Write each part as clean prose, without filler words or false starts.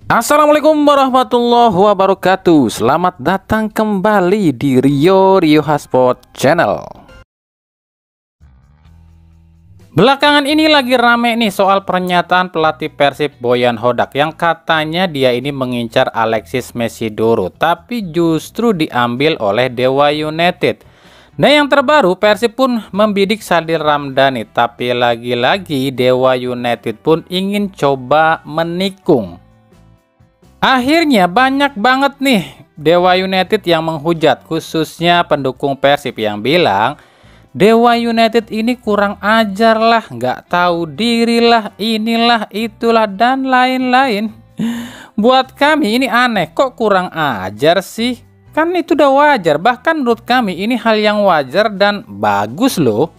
Assalamualaikum warahmatullahi wabarakatuh. Selamat datang kembali di Rio Hotspot Channel. Belakangan ini lagi rame nih soal pernyataan pelatih Persib Boyan Hodak yang katanya dia ini mengincar Alexis Mesidoro, tapi justru diambil oleh Dewa United. Nah, yang terbaru Persib pun membidik Sadil Ramdhani, tapi lagi-lagi Dewa United pun ingin coba menikung. Akhirnya banyak banget nih Dewa United yang menghujat, khususnya pendukung Persib yang bilang Dewa United ini kurang ajar lah, nggak tahu diri lah, inilah itulah dan lain-lain. Buat kami ini aneh, kok kurang ajar sih? Kan itu udah wajar, bahkan menurut kami ini hal yang wajar dan bagus loh.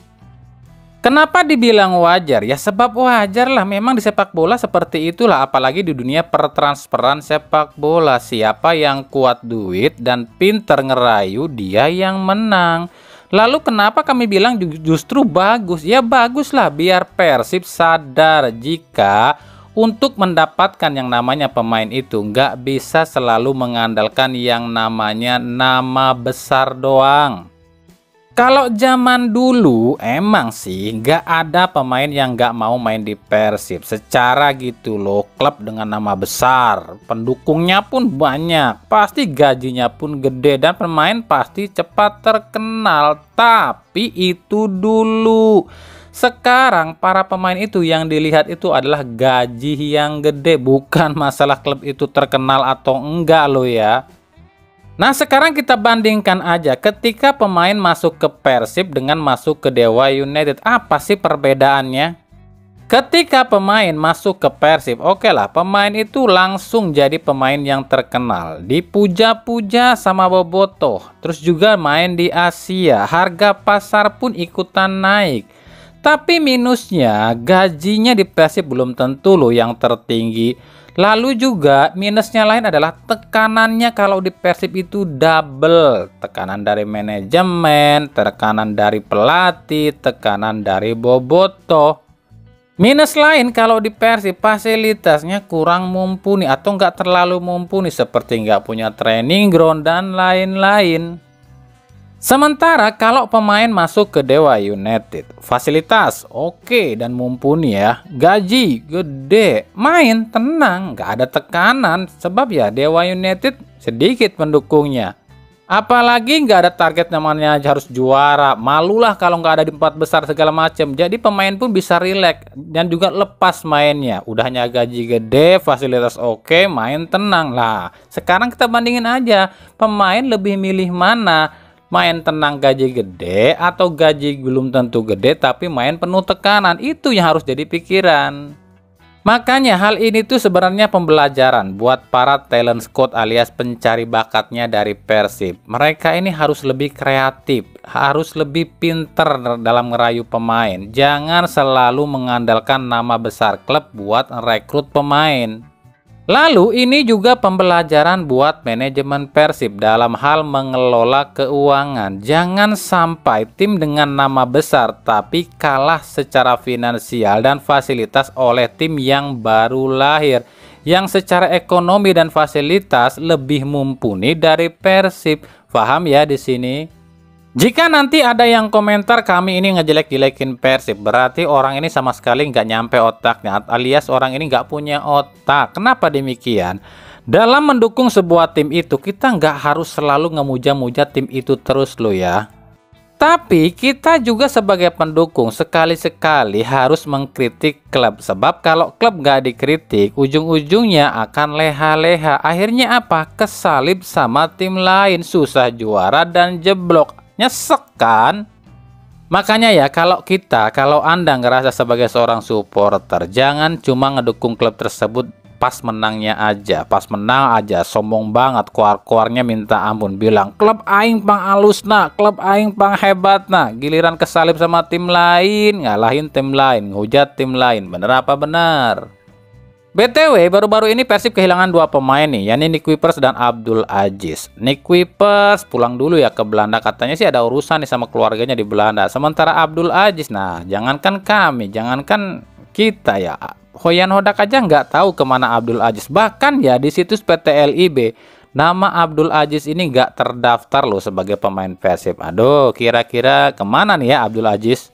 Kenapa dibilang wajar? Ya sebab wajar lah, memang di sepak bola seperti itulah, apalagi di dunia pertransferan sepak bola. Siapa yang kuat duit dan pinter ngerayu, dia yang menang. Lalu kenapa kami bilang justru bagus? Ya baguslah, biar Persib sadar jika untuk mendapatkan yang namanya pemain itu nggak bisa selalu mengandalkan yang namanya nama besar doang. Kalau zaman dulu emang sih nggak ada pemain yang nggak mau main di Persib secara gitu loh. Klub dengan nama besar, pendukungnya pun banyak, pasti gajinya pun gede dan pemain pasti cepat terkenal. Tapi itu dulu. Sekarang para pemain itu yang dilihat itu adalah gaji yang gede, bukan masalah klub itu terkenal atau enggak loh ya. Nah, sekarang kita bandingkan aja ketika pemain masuk ke Persib dengan masuk ke Dewa United. Apa sih perbedaannya? Ketika pemain masuk ke Persib, oke lah, pemain itu langsung jadi pemain yang terkenal, dipuja-puja sama bobotoh, terus juga main di Asia, harga pasar pun ikutan naik. Tapi minusnya gajinya di Persib belum tentu loh yang tertinggi. Lalu juga minusnya lain adalah tekanannya kalau di Persib itu double. Tekanan dari manajemen, tekanan dari pelatih, tekanan dari bobotoh. Minus lain kalau di Persib fasilitasnya kurang mumpuni atau nggak terlalu mumpuni, seperti nggak punya training ground dan lain-lain. Sementara kalau pemain masuk ke Dewa United, fasilitas oke dan mumpuni ya, gaji gede, main tenang, nggak ada tekanan, sebab ya Dewa United sedikit pendukungnya. Apalagi nggak ada target namanya harus juara, malulah kalau nggak ada di 4 besar segala macam. Jadi pemain pun bisa rileks dan juga lepas mainnya. Udahnya gaji gede, fasilitas oke, main tenang lah. Sekarang kita bandingin aja, pemain lebih milih mana? Main tenang gaji gede atau gaji belum tentu gede tapi main penuh tekanan? Itu yang harus jadi pikiran. Makanya hal ini tuh sebenarnya pembelajaran buat para talent scout alias pencari bakatnya dari Persib. Mereka ini harus lebih kreatif, harus lebih pinter dalam ngerayu pemain. Jangan selalu mengandalkan nama besar klub buat rekrut pemain. Lalu ini juga pembelajaran buat manajemen Persib dalam hal mengelola keuangan. Jangan sampai tim dengan nama besar tapi kalah secara finansial dan fasilitas oleh tim yang baru lahir, yang secara ekonomi dan fasilitas lebih mumpuni dari Persib. Paham ya di sini? Jika nanti ada yang komentar kami ini ngejelek-jelekin Persib, berarti orang ini sama sekali nggak nyampe otaknya, alias orang ini nggak punya otak. Kenapa demikian? Dalam mendukung sebuah tim itu, kita nggak harus selalu ngemuja-muja tim itu terus loh ya. Tapi kita juga sebagai pendukung sekali-sekali harus mengkritik klub. Sebab kalau klub nggak dikritik, ujung-ujungnya akan leha-leha. Akhirnya apa? Kesalip sama tim lain, susah juara dan jeblok. Nyesek kan? Makanya ya, kalau Anda ngerasa sebagai seorang supporter, jangan cuma ngedukung klub tersebut pas menangnya aja. Pas menang aja sombong banget, keluar-keluarnya minta ampun, bilang klub aing pang alusna, klub aing pang hebatna. Giliran kesalip sama tim lain, ngalahin tim lain, ngehujat tim lain. Bener apa benar? BTW, baru-baru ini Persib kehilangan 2 pemain nih, yakni Nick Kuipers dan Abdul Aziz. Nick Kuipers pulang dulu ya ke Belanda, katanya sih ada urusan nih sama keluarganya di Belanda. Sementara Abdul Aziz, nah jangankan kami, jangankan kita ya, Boyan Hodak aja nggak tahu kemana Abdul Aziz. Bahkan ya di situs PT LIB, nama Abdul Aziz ini nggak terdaftar loh sebagai pemain Persib. Aduh, kira-kira kemana nih ya Abdul Aziz?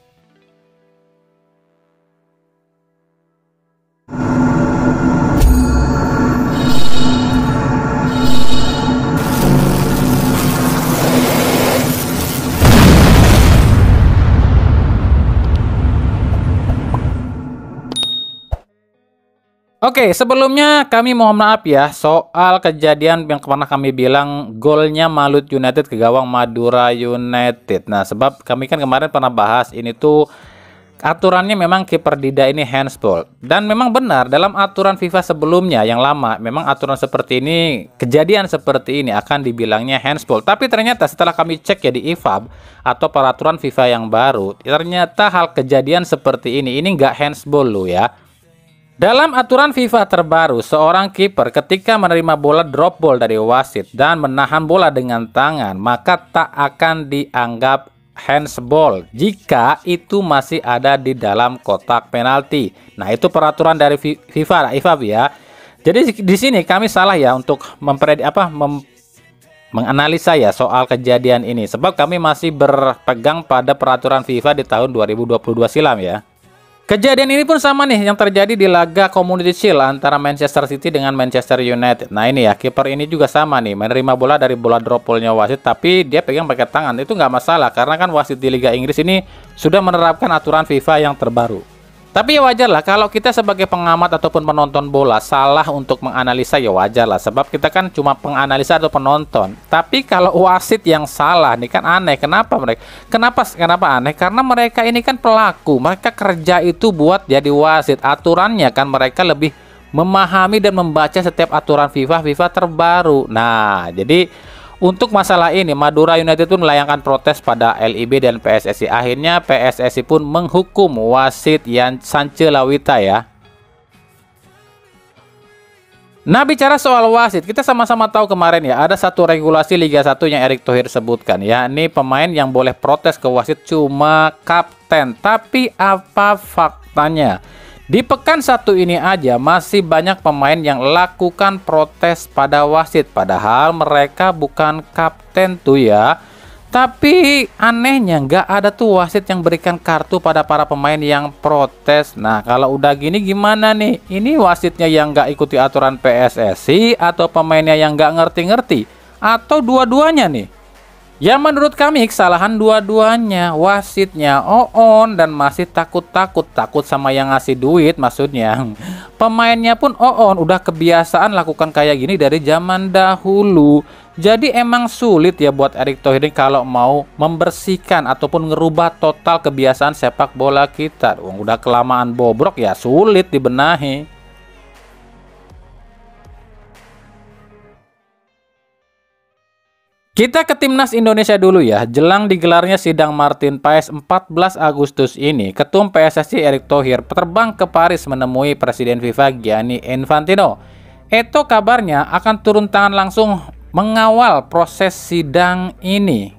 Oke, sebelumnya kami mohon maaf ya soal kejadian yang pernah kami bilang golnya Malut United ke gawang Madura United. Nah, sebab kami kan kemarin pernah bahas ini tuh aturannya memang kiper Dida ini handsball. Dan memang benar dalam aturan FIFA sebelumnya yang lama, memang aturan seperti ini, kejadian seperti ini akan dibilangnya handsball. Tapi ternyata setelah kami cek ya di IFAB atau peraturan FIFA yang baru, ternyata hal kejadian seperti ini nggak handsball loh ya. Dalam aturan FIFA terbaru, seorang kiper ketika menerima bola drop ball dari wasit dan menahan bola dengan tangan, maka tak akan dianggap handsball jika itu masih ada di dalam kotak penalti. Nah, itu peraturan dari FIFA ya. Jadi di sini kami salah ya untuk menganalisa ya soal kejadian ini, sebab kami masih berpegang pada peraturan FIFA di tahun 2022 silam ya. Kejadian ini pun sama nih yang terjadi di laga Community Shield antara Manchester City dengan Manchester United. Nah ini ya, kiper ini juga sama nih, menerima bola dari bola drop ballnya wasit, tapi dia pegang pakai tangan. Itu nggak masalah karena kan wasit di Liga Inggris ini sudah menerapkan aturan FIFA yang terbaru. Tapi ya wajar lah kalau kita sebagai pengamat ataupun penonton bola salah untuk menganalisa, ya wajar lah, sebab kita kan cuma penganalisa atau penonton. Tapi kalau wasit yang salah nih kan aneh. Kenapa aneh? Karena mereka ini kan pelaku, mereka kerja itu buat jadi wasit. Aturannya kan mereka lebih memahami dan membaca setiap aturan FIFA terbaru. Nah, jadi untuk masalah ini, Madura United pun melayangkan protes pada LIB dan PSSI. Akhirnya PSSI pun menghukum wasit Yan Sance Lawita ya. Nah, bicara soal wasit, kita sama-sama tahu kemarin ya, ada satu regulasi Liga 1 yang Erick Thohir sebutkan, yakni pemain yang boleh protes ke wasit cuma kapten. Tapi apa faktanya? Di pekan 1 ini aja masih banyak pemain yang lakukan protes pada wasit, padahal mereka bukan kapten tuh ya. Tapi anehnya nggak ada tuh wasit yang berikan kartu pada para pemain yang protes. Nah, kalau udah gini gimana nih? Ini wasitnya yang nggak ikuti aturan PSSI atau pemainnya yang nggak ngerti-ngerti? Atau dua-duanya nih? Ya menurut kami kesalahan dua-duanya, wasitnya on dan masih takut sama yang ngasih duit maksudnya. Pemainnya pun on, udah kebiasaan lakukan kayak gini dari zaman dahulu. Jadi emang sulit ya buat Erick Thohir kalau mau membersihkan ataupun ngerubah total kebiasaan sepak bola kita. Udah kelamaan bobrok ya sulit dibenahi. Kita ke Timnas Indonesia dulu ya. Jelang digelarnya sidang Martin Paes 14 Agustus ini, Ketum PSSI Erick Thohir terbang ke Paris menemui Presiden FIFA Gianni Infantino. Itu kabarnya akan turun tangan langsung mengawal proses sidang ini.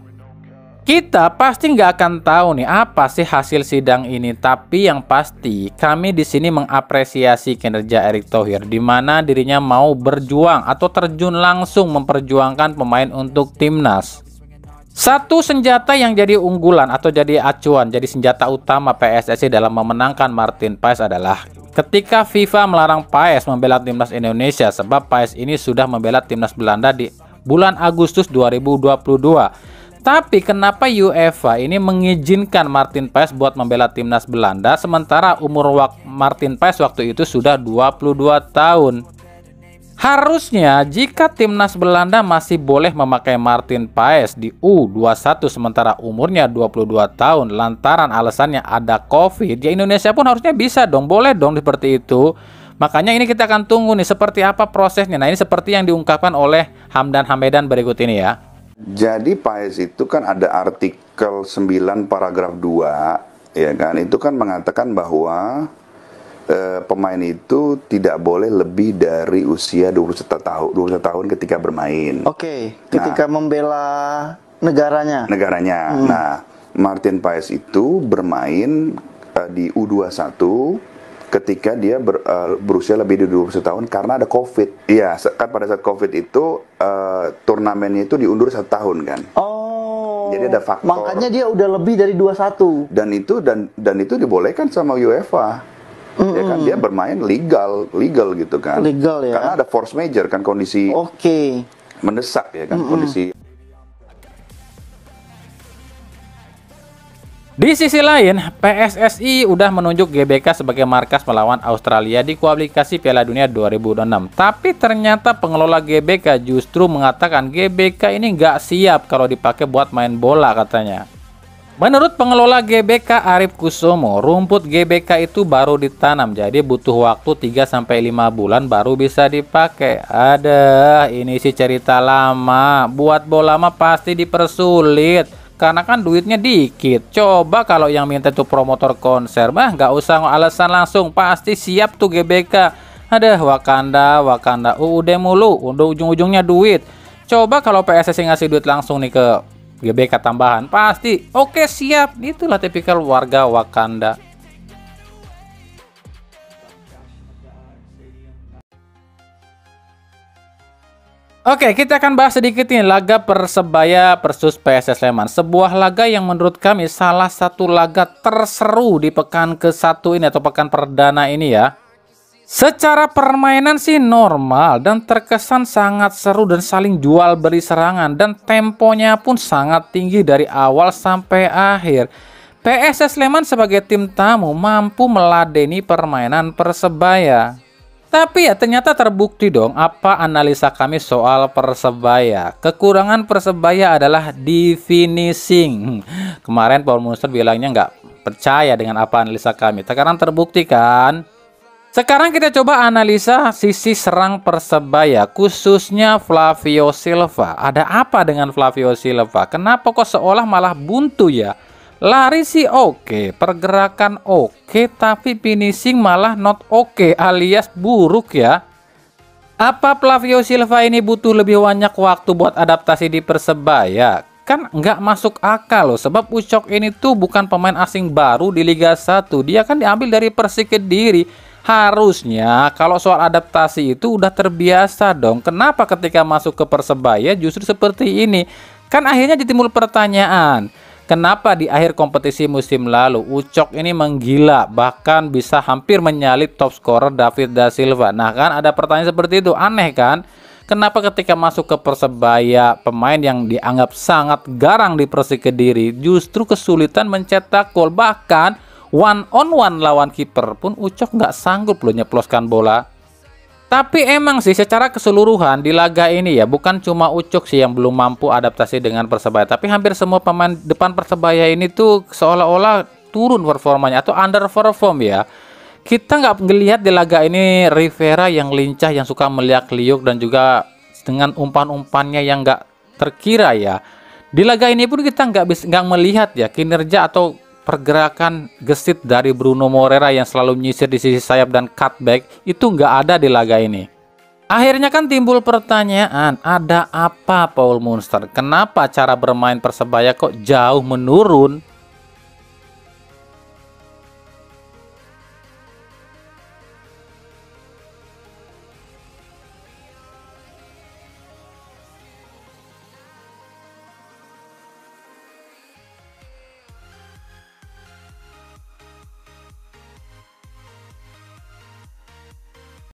Kita pasti nggak akan tahu nih apa sih hasil sidang ini, tapi yang pasti kami di sini mengapresiasi kinerja Erick Thohir, di mana dirinya mau berjuang atau terjun langsung memperjuangkan pemain untuk timnas. Satu senjata yang jadi unggulan atau jadi acuan, jadi senjata utama PSSI dalam memenangkan Martin Paes adalah ketika FIFA melarang Paes membela timnas Indonesia, sebab Paes ini sudah membela timnas Belanda di bulan Agustus 2022. Tapi kenapa UEFA ini mengizinkan Martin Paes buat membela timnas Belanda sementara umur Martin Paes waktu itu sudah 22 tahun? Harusnya jika timnas Belanda masih boleh memakai Martin Paes di U21 sementara umurnya 22 tahun lantaran alasannya ada COVID, ya Indonesia pun harusnya bisa dong, boleh dong seperti itu. Makanya ini kita akan tunggu nih seperti apa prosesnya. Nah, ini seperti yang diungkapkan oleh Hamdan Hamedan berikut ini ya. Jadi Paes itu kan ada artikel 9 paragraf 2 ya kan, itu kan mengatakan bahwa pemain itu tidak boleh lebih dari usia 21 tahun ketika bermain. Oke, ketika membela negaranya. Nah, Martin Paes itu bermain di U21 ketika dia berusia lebih dari 21 tahun karena ada COVID. Iya, kan pada saat COVID itu turnamennya itu diundur 1 tahun kan. Oh. Jadi ada faktor. Makanya dia udah lebih dari 21. Dan itu dibolehkan sama UEFA. Ya kan dia bermain legal gitu kan. Legal ya. Karena ada force major kan, kondisi mendesak ya kan, kondisi. Di sisi lain, PSSI udah menunjuk GBK sebagai markas melawan Australia di kualifikasi Piala Dunia 2006. Tapi ternyata pengelola GBK justru mengatakan GBK ini nggak siap kalau dipakai buat main bola katanya. Menurut pengelola GBK Arif Kusumo, rumput GBK itu baru ditanam, jadi butuh waktu 3-5 bulan baru bisa dipakai. Ada, ini sih cerita lama. Buat bola mah pasti dipersulit. Karena kan duitnya dikit. Coba kalau yang minta tuh promotor konser mah nggak usah alasan, langsung pasti siap tuh GBK. Ada Wakanda UUD mulu, ujung-ujungnya duit. Coba kalau PSSI ngasih duit langsung nih ke GBK tambahan, pasti oke siap. Itulah tipikal warga Wakanda. Oke, kita akan bahas sedikit nih laga Persebaya versus PSS Sleman. Sebuah laga yang menurut kami salah satu laga terseru di pekan ke-1 ini atau pekan perdana ini ya. Secara permainan sih normal dan terkesan sangat seru dan saling jual beli serangan, dan temponya pun sangat tinggi dari awal sampai akhir. PSS Sleman sebagai tim tamu mampu meladeni permainan Persebaya. Tapi ya ternyata terbukti dong apa analisa kami soal Persebaya. Kekurangan Persebaya adalah di finishing. Kemarin Paul Munster bilangnya nggak percaya dengan apa analisa kami. Sekarang terbukti kan? Sekarang kita coba analisa sisi serang Persebaya, khususnya Flavio Silva. Ada apa dengan Flavio Silva? Kenapa kok seolah malah buntu ya? Lari sih oke, pergerakan oke, tapi finishing malah not oke, alias buruk ya. Apa Flavio Silva ini butuh lebih banyak waktu buat adaptasi di Persebaya? Kan nggak masuk akal loh, sebab Ucok ini tuh bukan pemain asing baru di Liga 1. Dia kan diambil dari Persik Kediri. Harusnya kalau soal adaptasi itu udah terbiasa dong. Kenapa ketika masuk ke Persebaya justru seperti ini? Kan akhirnya ditimbul pertanyaan, kenapa di akhir kompetisi musim lalu Ucok ini menggila, bahkan bisa hampir menyalip top scorer David da Silva. Nah kan ada pertanyaan seperti itu, aneh kan? Kenapa ketika masuk ke Persebaya, pemain yang dianggap sangat garang di Persik Kediri justru kesulitan mencetak gol, bahkan one on one lawan kiper pun Ucok nggak sanggup loh nyeploskan bola. Tapi emang sih secara keseluruhan di laga ini ya, bukan cuma Ucok sih yang belum mampu adaptasi dengan Persebaya, tapi hampir semua pemain depan Persebaya ini tuh seolah-olah turun performanya atau underperform ya. Kita nggak ngelihat di laga ini Rivera yang lincah, yang suka meliak-liuk, dan juga dengan umpan-umpannya yang nggak terkira ya. Di laga ini pun kita nggak melihat ya kinerja atau pergerakan gesit dari Bruno Moreira yang selalu menyisir di sisi sayap dan cutback, itu nggak ada di laga ini. Akhirnya kan timbul pertanyaan, ada apa Paul Munster? Kenapa cara bermain Persebaya kok jauh menurun?